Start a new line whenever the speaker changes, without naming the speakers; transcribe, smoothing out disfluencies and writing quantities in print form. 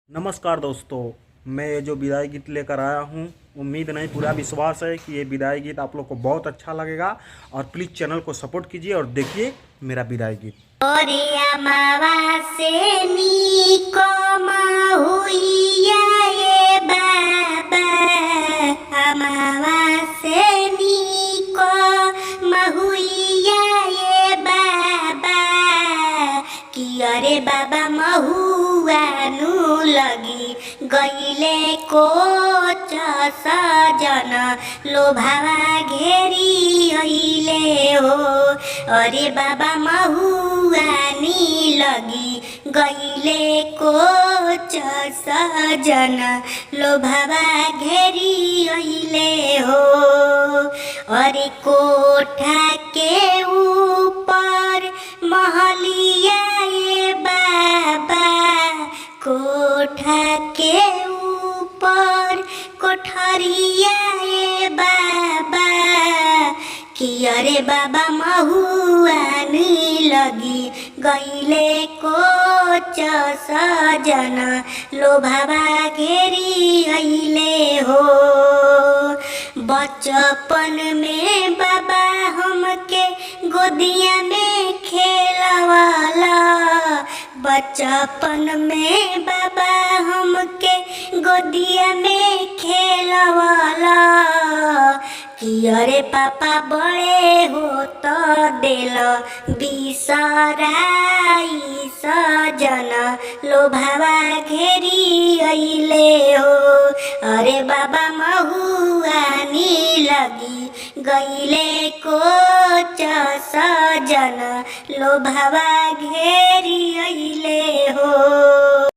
नमस्कार दोस्तों, मैं ये जो विदाई गीत लेकर आया हूँ, उम्मीद नहीं पूरा विश्वास है कि ये विदाई गीत आप लोग को बहुत अच्छा लगेगा। और प्लीज़ चैनल को सपोर्ट कीजिए और देखिए मेरा विदाई गीत।
अरे बाबा महुआ नु लगी गईले को सजन लोभावा घेरी अइले हो। अरे बाबा महुआ नी लगी गईले को सजन लोभावा घेरी अइले हो। अरे कोठा के ऊपर महलिया कोठा के ऊपर कोठरिया बाबा कि अरे बाबा महुआ नी लगी गईले को सजन लोभावा घेरी अइले हो। बचपन में बाबा हमके गोदिया में खेलवाला, बचपन में बाबा हमके गोदिया में खेलवाला कि अरे पापा बड़े हो तो दिल बिसराई सजन लोभावा घेरी अइले हो। अरे बाबा महुआ नी लगी गईले को सजन लोभावा घेरी अइले हो।